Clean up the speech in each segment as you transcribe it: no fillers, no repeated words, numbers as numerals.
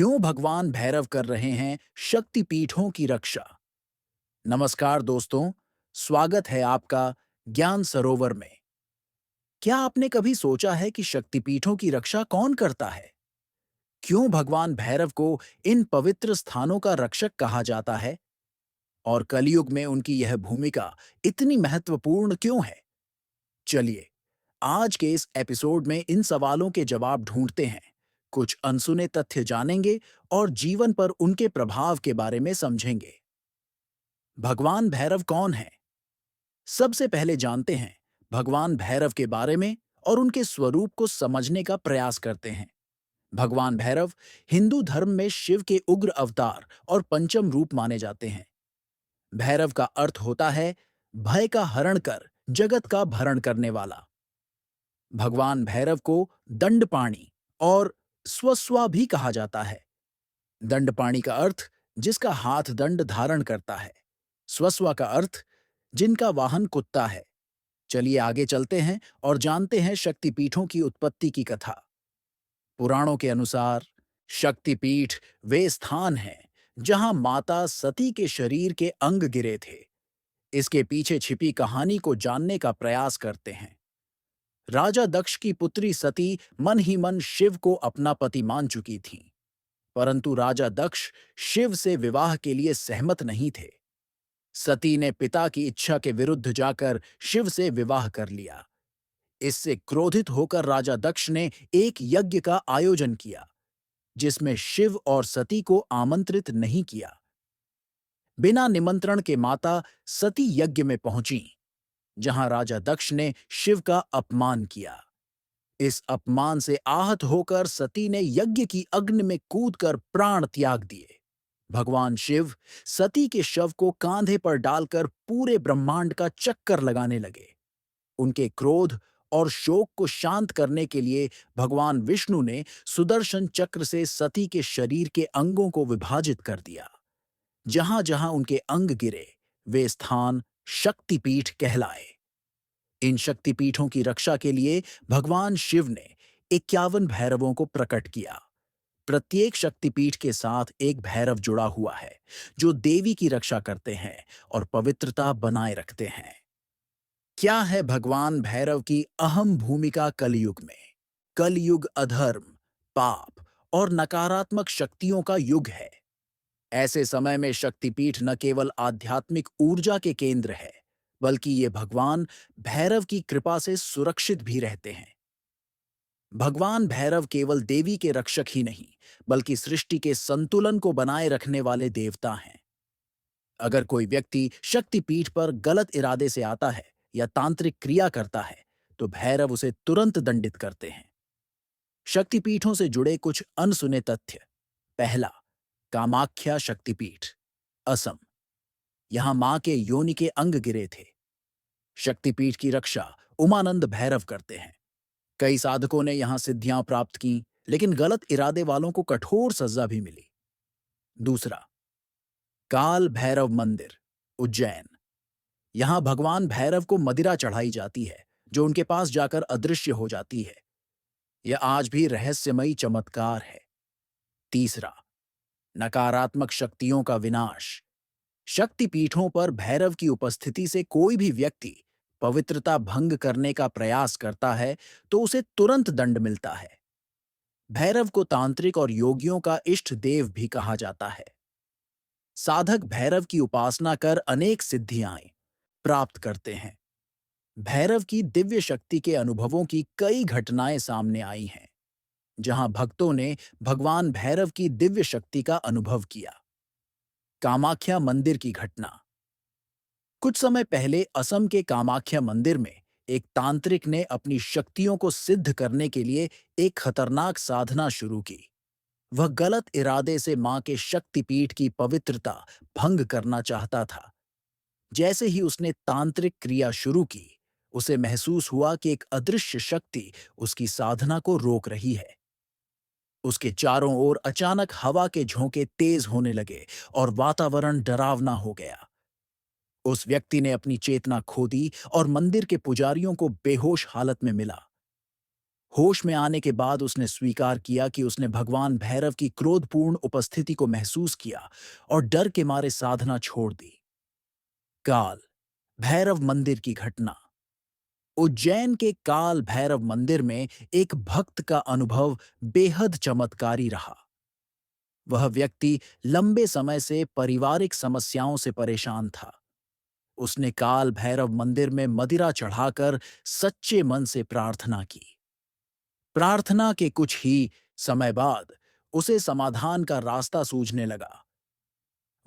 क्यों भगवान भैरव कर रहे हैं शक्तिपीठों की रक्षा। नमस्कार दोस्तों, स्वागत है आपका ज्ञान सरोवर में। क्या आपने कभी सोचा है कि शक्तिपीठों की रक्षा कौन करता है? क्यों भगवान भैरव को इन पवित्र स्थानों का रक्षक कहा जाता है? और कलयुग में उनकी यह भूमिका इतनी महत्वपूर्ण क्यों है? चलिए, आज के इस एपिसोड में इन सवालों के जवाब ढूंढते हैं, कुछ अनसुने तथ्य जानेंगे और जीवन पर उनके प्रभाव के बारे में समझेंगे। भगवान भैरव कौन है? सबसे पहले जानते हैं भगवान भैरव के बारे में और उनके स्वरूप को समझने का प्रयास करते हैं। भगवान भैरव हिंदू धर्म में शिव के उग्र अवतार और पंचम रूप माने जाते हैं। भैरव का अर्थ होता है भय का हरण कर जगत का भरण करने वाला। भगवान भैरव को दंडपाणी और स्वस्वा भी कहा जाता है। दंडपाणी का अर्थ जिसका हाथ दंड धारण करता है। स्वस्वा का अर्थ जिनका वाहन कुत्ता है। चलिए आगे चलते हैं और जानते हैं शक्तिपीठों की उत्पत्ति की कथा। पुराणों के अनुसार शक्तिपीठ वे स्थान हैं जहां माता सती के शरीर के अंग गिरे थे। इसके पीछे छिपी कहानी को जानने का प्रयास करते हैं। राजा दक्ष की पुत्री सती मन ही मन शिव को अपना पति मान चुकी थीं, परंतु राजा दक्ष शिव से विवाह के लिए सहमत नहीं थे। सती ने पिता की इच्छा के विरुद्ध जाकर शिव से विवाह कर लिया। इससे क्रोधित होकर राजा दक्ष ने एक यज्ञ का आयोजन किया, जिसमें शिव और सती को आमंत्रित नहीं किया। बिना निमंत्रण के माता सती यज्ञ में पहुंची, जहां राजा दक्ष ने शिव का अपमान किया। इस अपमान से आहत होकर सती ने यज्ञ की अग्नि में कूदकर प्राण त्याग दिए। भगवान शिव सती के शव को कांधे पर डालकर पूरे ब्रह्मांड का चक्कर लगाने लगे। उनके क्रोध और शोक को शांत करने के लिए भगवान विष्णु ने सुदर्शन चक्र से सती के शरीर के अंगों को विभाजित कर दिया। जहां जहां उनके अंग गिरे, वे स्थान शक्तिपीठ कहलाए। इन शक्तिपीठों की रक्षा के लिए भगवान शिव ने 51 भैरवों को प्रकट किया। प्रत्येक शक्तिपीठ के साथ एक भैरव जुड़ा हुआ है, जो देवी की रक्षा करते हैं और पवित्रता बनाए रखते हैं। क्या है भगवान भैरव की अहम भूमिका कलयुग में? कलयुग अधर्म, पाप और नकारात्मक शक्तियों का युग है। ऐसे समय में शक्तिपीठ न केवल आध्यात्मिक ऊर्जा के केंद्र है, बल्कि ये भगवान भैरव की कृपा से सुरक्षित भी रहते हैं। भगवान भैरव केवल देवी के रक्षक ही नहीं, बल्कि सृष्टि के संतुलन को बनाए रखने वाले देवता हैं। अगर कोई व्यक्ति शक्तिपीठ पर गलत इरादे से आता है या तांत्रिक क्रिया करता है, तो भैरव उसे तुरंत दंडित करते हैं। शक्तिपीठों से जुड़े कुछ अनसुने तथ्य। पहला, कामाख्या शक्तिपीठ, असम। यहां मां के योनि के अंग गिरे थे। शक्तिपीठ की रक्षा उमानंद भैरव करते हैं। कई साधकों ने यहां सिद्धियां प्राप्त की, लेकिन गलत इरादे वालों को कठोर सजा भी मिली। दूसरा, काल भैरव मंदिर, उज्जैन। यहां भगवान भैरव को मदिरा चढ़ाई जाती है, जो उनके पास जाकर अदृश्य हो जाती है। यह आज भी रहस्यमयी चमत्कार है। तीसरा, नकारात्मक शक्तियों का विनाश। शक्तिपीठों पर भैरव की उपस्थिति से कोई भी व्यक्ति पवित्रता भंग करने का प्रयास करता है, तो उसे तुरंत दंड मिलता है। भैरव को तांत्रिक और योगियों का इष्ट देव भी कहा जाता है। साधक भैरव की उपासना कर अनेक सिद्धियां प्राप्त करते हैं। भैरव की दिव्य शक्ति के अनुभवों की कई घटनाएं सामने आई हैं, जहां भक्तों ने भगवान भैरव की दिव्य शक्ति का अनुभव किया। कामाख्या मंदिर की घटना। कुछ समय पहले असम के कामाख्या मंदिर में एक तांत्रिक ने अपनी शक्तियों को सिद्ध करने के लिए एक खतरनाक साधना शुरू की। वह गलत इरादे से मां के शक्तिपीठ की पवित्रता भंग करना चाहता था। जैसे ही उसने तांत्रिक क्रिया शुरू की, उसे महसूस हुआ कि एक अदृश्य शक्ति उसकी साधना को रोक रही है। उसके चारों ओर अचानक हवा के झोंके तेज होने लगे और वातावरण डरावना हो गया। उस व्यक्ति ने अपनी चेतना खो दी और मंदिर के पुजारियों को बेहोश हालत में मिला। होश में आने के बाद उसने स्वीकार किया कि उसने भगवान भैरव की क्रोधपूर्ण उपस्थिति को महसूस किया और डर के मारे साधना छोड़ दी। काल भैरव मंदिर की घटना। उज्जैन के काल भैरव मंदिर में एक भक्त का अनुभव बेहद चमत्कारी रहा। वह व्यक्ति लंबे समय से पारिवारिक समस्याओं से परेशान था। उसने काल भैरव मंदिर में मदिरा चढ़ाकर सच्चे मन से प्रार्थना की। प्रार्थना के कुछ ही समय बाद उसे समाधान का रास्ता सूझने लगा।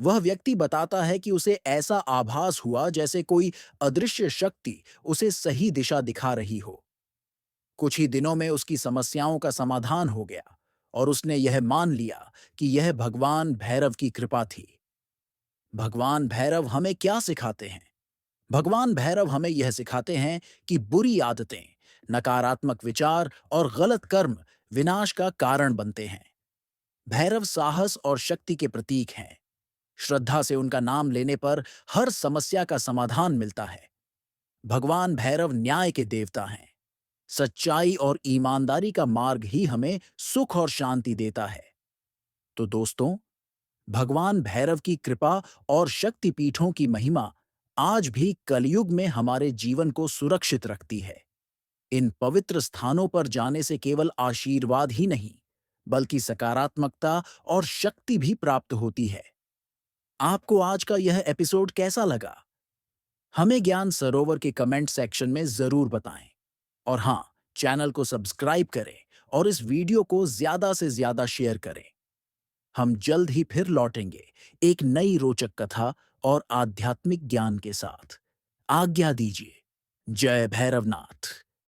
वह व्यक्ति बताता है कि उसे ऐसा आभास हुआ जैसे कोई अदृश्य शक्ति उसे सही दिशा दिखा रही हो। कुछ ही दिनों में उसकी समस्याओं का समाधान हो गया और उसने यह मान लिया कि यह भगवान भैरव की कृपा थी। भगवान भैरव हमें क्या सिखाते हैं? भगवान भैरव हमें यह सिखाते हैं कि बुरी आदतें, नकारात्मक विचार और गलत कर्म विनाश का कारण बनते हैं। भैरव साहस और शक्ति के प्रतीक हैं। श्रद्धा से उनका नाम लेने पर हर समस्या का समाधान मिलता है। भगवान भैरव न्याय के देवता हैं। सच्चाई और ईमानदारी का मार्ग ही हमें सुख और शांति देता है। तो दोस्तों, भगवान भैरव की कृपा और शक्तिपीठों की महिमा आज भी कलयुग में हमारे जीवन को सुरक्षित रखती है। इन पवित्र स्थानों पर जाने से केवल आशीर्वाद ही नहीं, बल्कि सकारात्मकता और शक्ति भी प्राप्त होती है। आपको आज का यह एपिसोड कैसा लगा? हमें ज्ञान सरोवर के कमेंट सेक्शन में जरूर बताएं। और हाँ, चैनल को सब्सक्राइब करें और इस वीडियो को ज्यादा से ज्यादा शेयर करें। हम जल्द ही फिर लौटेंगे एक नई रोचक कथा और आध्यात्मिक ज्ञान के साथ। आज्ञा दीजिए। जय भैरवनाथ।